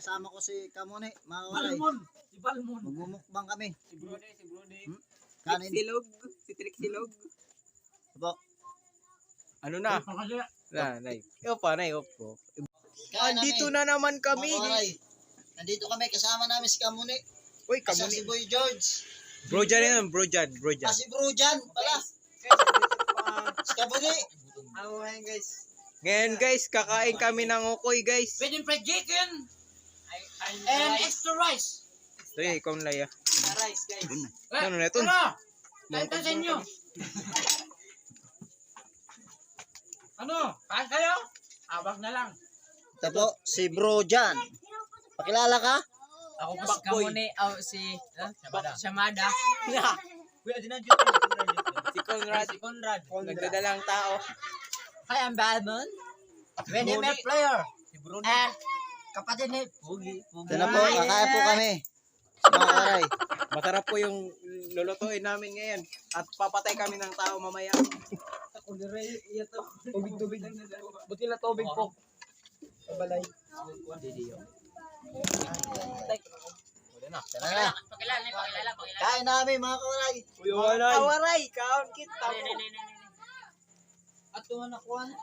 kasama ko si Kamone, mga kawaray. Si Balmon. Magmumukbang kami. Si Brody. Kanin. Silog. Si Trick Silog. Opo. Ano na? Nay. Opo. Kain Andito namin, na naman mga kami. kawaray. Nandito kami, kasama namin si Kamone. Uy, Kasama si Boy George. Bro Jan. Si Brujan pala. Si Kamone. Ngayon guys, kakain kami ng ukoy guys. Pwedeng fried chicken. And extra rice. Sige, ikaw na ya. Rice, guys. Ano na ito? Kain tayo sa inyo. Ano? Kain kayo? Abang na lang. Ito po, si Brujan. Pakilala ka? Ako po si Kamone. Si Shamada. Si Conrad. Nagdadalang tao. Hi, I'm Balmon. Venomous player. And kapatid ni Pugi. Ito na po, kakain po kami. Mga kawaray. Masarap po yung lulutuin namin ngayon. At papatay kami ng tao mamaya. Tubig. Buti na tubig po. Balay. Tara na. Pakilala. Kain namin mga kawaray. Kawaray, kaon kita po. At tumanakuan.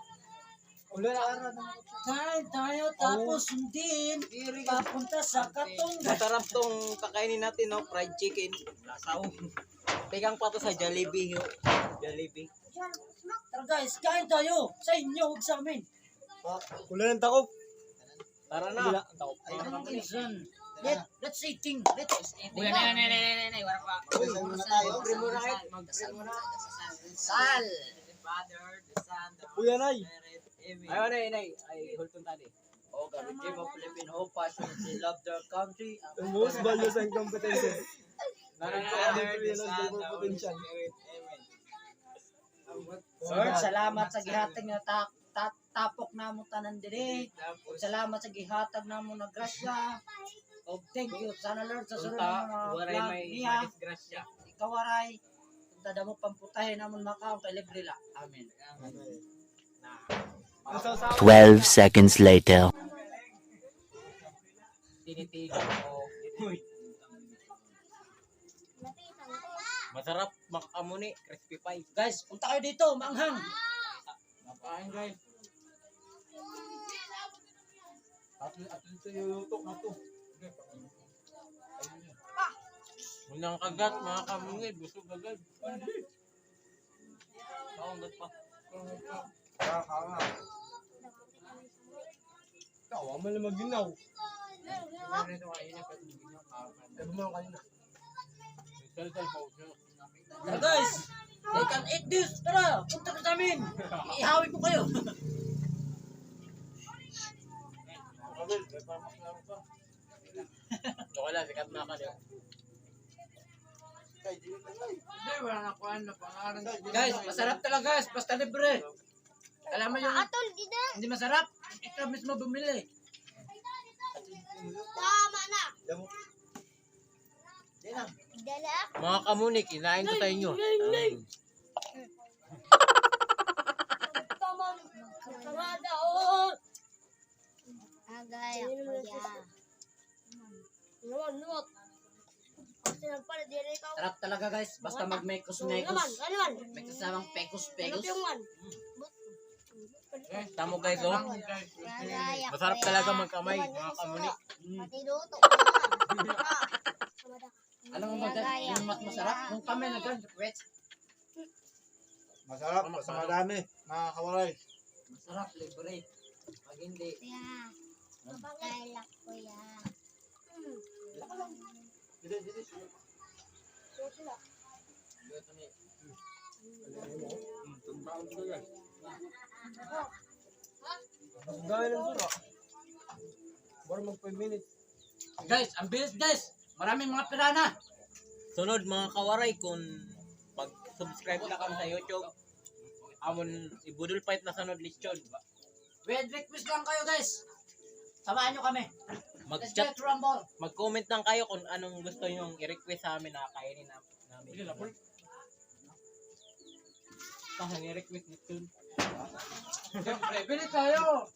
Kain tayo tapos hindi papunta sa Katong. Masarap tong kakainin natin, no? Fried chicken. Lasaw. Pegang pa to sa Jollibee. Jollibee. Tara guys, kain tayo sa inyo, huwag sa amin. Wala ng takop. Tara na. Let's eating. Let's eat. Wala Muna tayo. Sal. Kuya Nay. Ayaw Nay. Ay, hultong tali. Oh, God, give up Philippine hope, passion, they love their country. The most values and competences. Lord, salamat sa gihatag nga tapok na mo tanan diri. Salamat sa gihatag na mo na grasya. Oh, thank you. Sana Lord sa sunod na mga vlog niya. Ikaw aray. Tada mo pamputahin namon makaon kay libre la. Amen. 12 seconds later. Tinitigan ko. Masarap makamuni, crispy pie. Guys, punta kayo dito, maanghang. Makain guys. Atin sa yutok na to. Unang kagat mga kamuni, busog agad. Kaungat pa. Kawa mo na maginaw. Tara guys, they can eat this. Tara, punta ka sa amin. Ihawi ko kayo. Okay lang, sikat na ka niya. Guys, masarap talaga guys, basta libre. Alam mo yung hindi masarap, ikaw mismo bumili. Tama na. Dala. Mga kamuni, kinain ko sa inyo. Tama. Tama daw. Agay ako ya. Nuwag. Kasi nagpala dire ka. Sarap talaga guys, basta mag-mekos. Naman. May kasamang pekos. Tamo guys, oh. Masarap talaga magkamay, mga kamuni. Pati luto. Alam mo ba yung mas masarap? Kung kami nag-wet. Masarap, sa madami, mga kawaray. Masarap, libre. Pag hindi. Ya. Kailak ko ya. Gawin ng sura. Baro mag 5 minutes. Guys, ang bilis guys. Maraming mga pirana. Sunod mga kawaray, kung pag-subscribe na kami sa YouTube, amon ibudol fight na sunod lechon. Red request lang kayo guys. Samahan nyo kami. Let's Mag-chat, get rumble. mag-comment lang kayo kung anong gusto nyo i-request sa amin na kainin namin. Tahan i-request lechon. Siyempre, bilis tayo.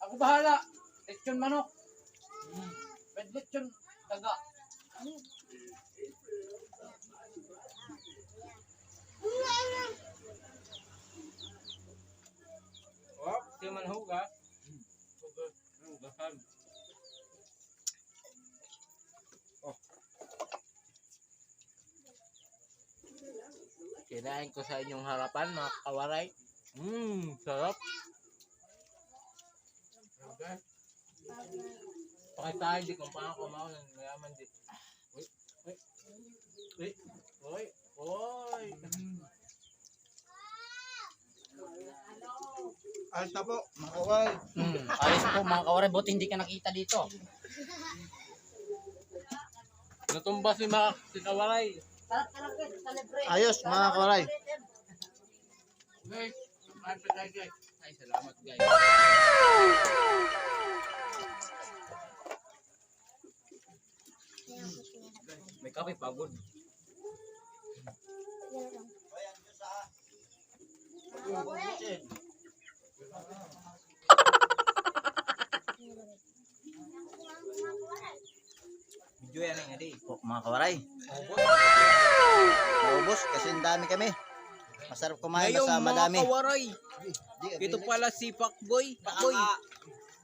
Ako bahala. Lechon manok. lechon daga. Oh, di man huga. Hugahan. Kinain ko sa inyong harapan, mga kawaray. Sarap. Okay. Pakitahin di kung paano kumain ng mayaman di. Uy. Uy. Uy. Uy. Alis na po, mga kawaray. Alis po mga kawaray, buti hindi ka nakita dito. Natumba si mga si kawaray. Ayos, mga kawaray. Guys, guys. Ay, salamat guys. May kape pagod. Video yan ang edi. Po, mga kawaray. Naubos kasi ang dami kami. Masarap kumain Ngayon basta mga madami. kawaray. Di, Ito pala si Pakboy. Pakboy.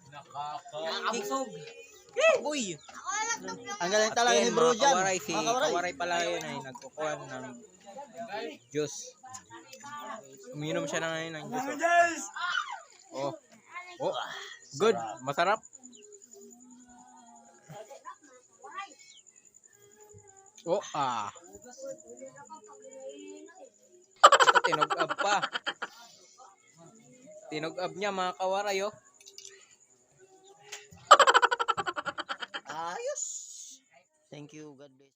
Nakakasog. Pakboy. Ang galing talaga ni Bro mga Jan. kawaray. Si Mga kawaray. kawaray pala yun ay nagkukuha ng juice. Uminom siya na ngayon ng juice. Oh. Oh. Good. Masarap. Oh, Ito, tinog-ab pa. Tinog-ab niya mga kawaray, oh. Ayos. Thank you. God bless.